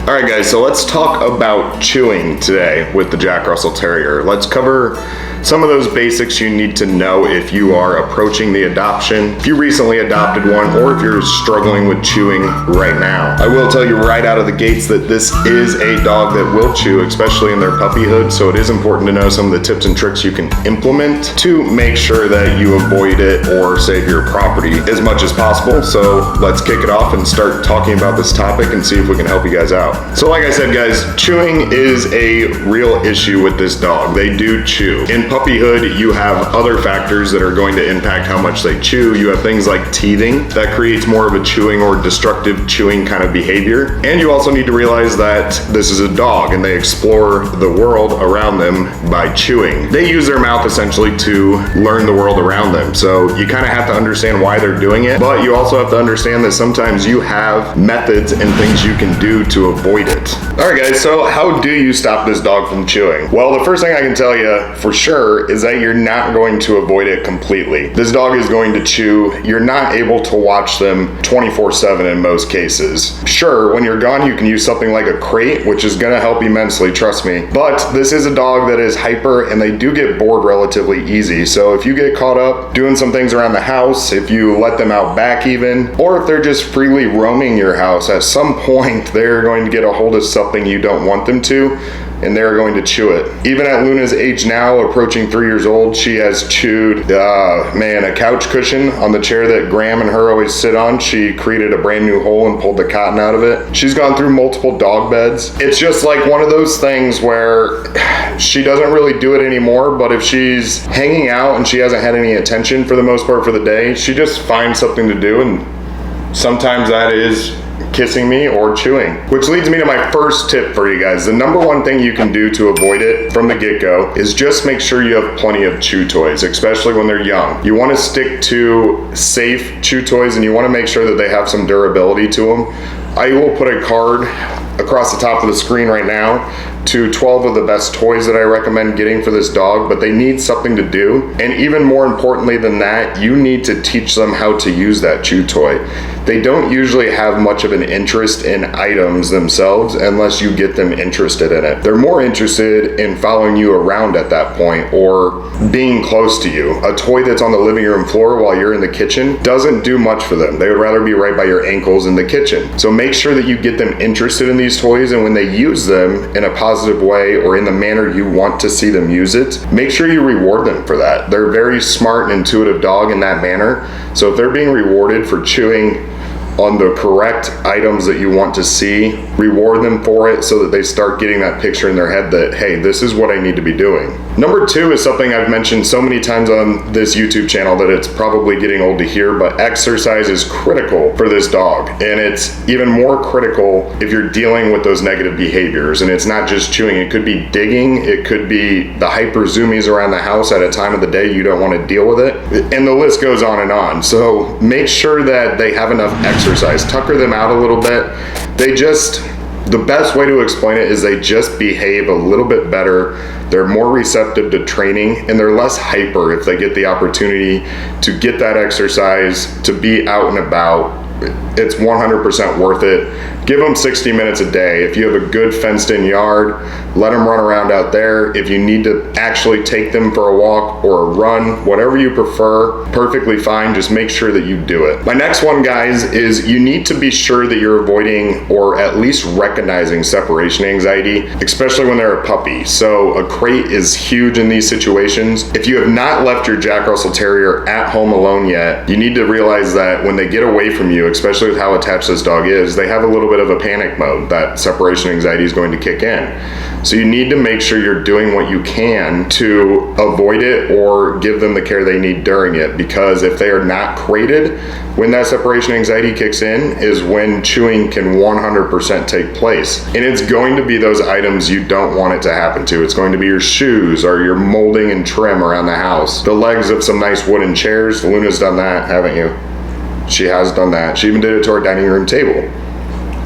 All right guys, so let's talk about chewing today with the Jack Russell Terrier. Let's cover some of those basics you need to know if you are approaching the adoption, if you recently adopted one, or if you're struggling with chewing right now. I will tell you right out of the gates that this is a dog that will chew, especially in their puppyhood, so it is important to know some of the tips and tricks you can implement to make sure that you avoid it or save your property as much as possible. So let's kick it off and start talking about this topic and see if we can help you guys out. So like I said guys, chewing is a real issue with this dog. They do chew. In puppyhood, you have other factors that are going to impact how much they chew. You have things like teething that creates more of a chewing or destructive chewing kind of behavior. And you also need to realize that this is a dog and they explore the world around them by chewing. They use their mouth essentially to learn the world around them. So you kind of have to understand why they're doing it, but you also have to understand that sometimes you have methods and things you can do to avoid it. All right guys, so how do you stop this dog from chewing? Well, the first thing I can tell you for sure is that you're not going to avoid it completely. This dog is going to chew. You're not able to watch them 24/7 in most cases. Sure, when you're gone, you can use something like a crate, which is gonna help immensely, trust me. But this is a dog that is hyper and they do get bored relatively easy. So if you get caught up doing some things around the house, if you let them out back even, or if they're just freely roaming your house, at some point they're going to get a hold of something you don't want them to, and they're going to chew it. Even at Luna's age now, approaching 3 years old, she has chewed, a couch cushion on the chair that Graham and her always sit on. She created a brand new hole and pulled the cotton out of it. She's gone through multiple dog beds. It's just like one of those things where she doesn't really do it anymore, but if she's hanging out and she hasn't had any attention for the most part for the day, she just finds something to do, and sometimes that is kissing me or chewing. Which leads me to my first tip for you guys. The number one thing you can do to avoid it from the get-go is just make sure you have plenty of chew toys, especially when they're young. You want to stick to safe chew toys and you want to make sure that they have some durability to them. I will put a card across the top of the screen right now to 12 of the best toys that I recommend getting for this dog, but they need something to do. And even more importantly than that, you need to teach them how to use that chew toy. They don't usually have much of an interest in items themselves unless you get them interested in it. They're more interested in following you around at that point or being close to you. A toy that's on the living room floor while you're in the kitchen doesn't do much for them. They would rather be right by your ankles in the kitchen. So make sure that you get them interested in these toys, and when they use them in a positive way or in the manner you want to see them use it, make sure you reward them for that. They're a very smart and intuitive dog in that manner. So if they're being rewarded for chewing on the correct items that you want to see, reward them for it so that they start getting that picture in their head that, hey, this is what I need to be doing. Number two is something I've mentioned so many times on this YouTube channel that it's probably getting old to hear, but exercise is critical for this dog. And it's even more critical if you're dealing with those negative behaviors. And it's not just chewing, it could be digging, it could be the hyper zoomies around the house at a time of the day you don't want to deal with it. And the list goes on and on. So make sure that they have enough exercise. Tucker them out a little bit. The best way to explain it is they just behave a little bit better. They're more receptive to training and they're less hyper if they get the opportunity to get that exercise, to be out and about. It's 100% worth it. Give them 60 minutes a day. If you have a good fenced in yard, let them run around out there. If you need to actually take them for a walk or a run, whatever you prefer, perfectly fine. Just make sure that you do it. My next one, guys, is you need to be sure that you're avoiding or at least recognizing separation anxiety, especially when they're a puppy. So a crate is huge in these situations. If you have not left your Jack Russell Terrier at home alone yet, you need to realize that when they get away from you, especially with how attached this dog is, they have a little bit of a panic mode. That separation anxiety is going to kick in. So you need to make sure you're doing what you can to avoid it or give them the care they need during it, because if they are not crated, when that separation anxiety kicks in is when chewing can 100% take place. And it's going to be those items you don't want it to happen to. It's going to be your shoes or your molding and trim around the house. The legs of some nice wooden chairs. Luna's done that, haven't you? She has done that. She even did it to our dining room table.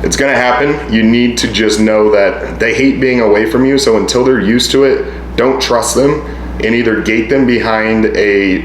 It's gonna happen. You need to just know that they hate being away from you, so until they're used to it, don't trust them. and either gate them behind a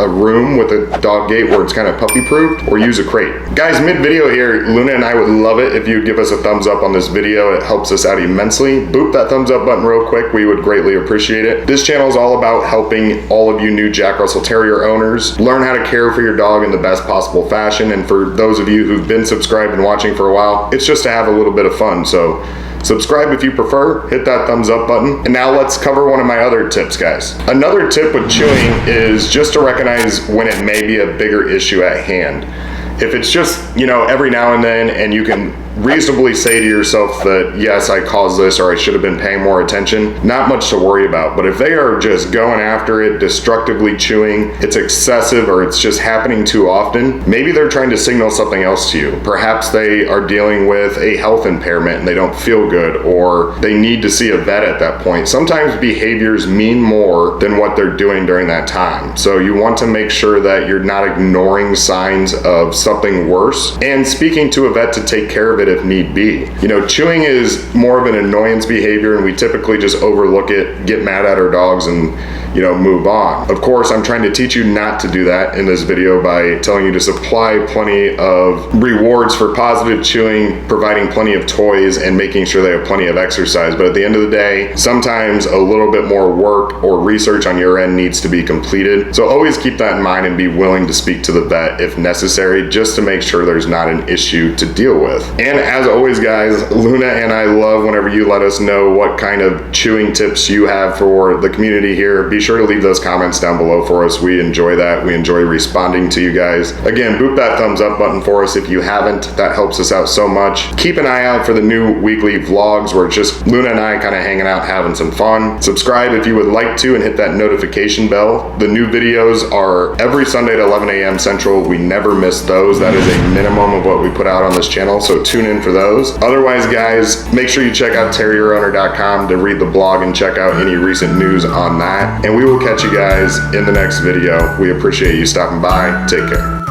room with a dog gate where it's kind of puppy proof, or use a crate. Guys, mid-video here, Luna and I would love it if you'd give us a thumbs up on this video. It helps us out immensely. Boop that thumbs up button real quick. We would greatly appreciate it. This channel is all about helping all of you new Jack Russell Terrier owners learn how to care for your dog in the best possible fashion. And for those of you who've been subscribed and watching for a while, it's just to have a little bit of fun. So subscribe if you prefer, hit that thumbs up button. And now let's cover one of my other tips, guys. Another tip with chewing is just to recognize when it may be a bigger issue at hand. If it's just, every now and then, and you can reasonably say to yourself that, yes, I caused this, or I should have been paying more attention, not much to worry about. But if they are just going after it, destructively chewing, it's excessive, or it's just happening too often, maybe they're trying to signal something else to you. Perhaps they are dealing with a health impairment and they don't feel good, or they need to see a vet at that point. Sometimes behaviors mean more than what they're doing during that time. So you want to make sure that you're not ignoring signs of something worse, and speaking to a vet to take care of it if need be. Chewing is more of an annoyance behavior, and we typically just overlook it, get mad at our dogs, and move on. Of course, I'm trying to teach you not to do that in this video by telling you to supply plenty of rewards for positive chewing, providing plenty of toys, and making sure they have plenty of exercise. But at the end of the day, sometimes a little bit more work or research on your end needs to be completed. So always keep that in mind and be willing to speak to the vet if necessary, just to make sure there's not an issue to deal with. And as always, guys, Luna and I love whenever you let us know what kind of chewing tips you have for the community here. Be sure to leave those comments down below for us. We enjoy that. We enjoy responding to you guys. Again, boop that thumbs up button for us if you haven't. That helps us out so much. Keep an eye out for the new weekly vlogs where it's just Luna and I kind of hanging out, having some fun. Subscribe if you would like to, and hit that notification bell. The new videos are every Sunday at 11 a.m. Central. We never miss those. That is a minimum of what we put out on this channel, so tune in for those. Otherwise, guys, make sure you check out terrierowner.com to read the blog and check out any recent news on that. And we will catch you guys in the next video. We appreciate you stopping by. Take care.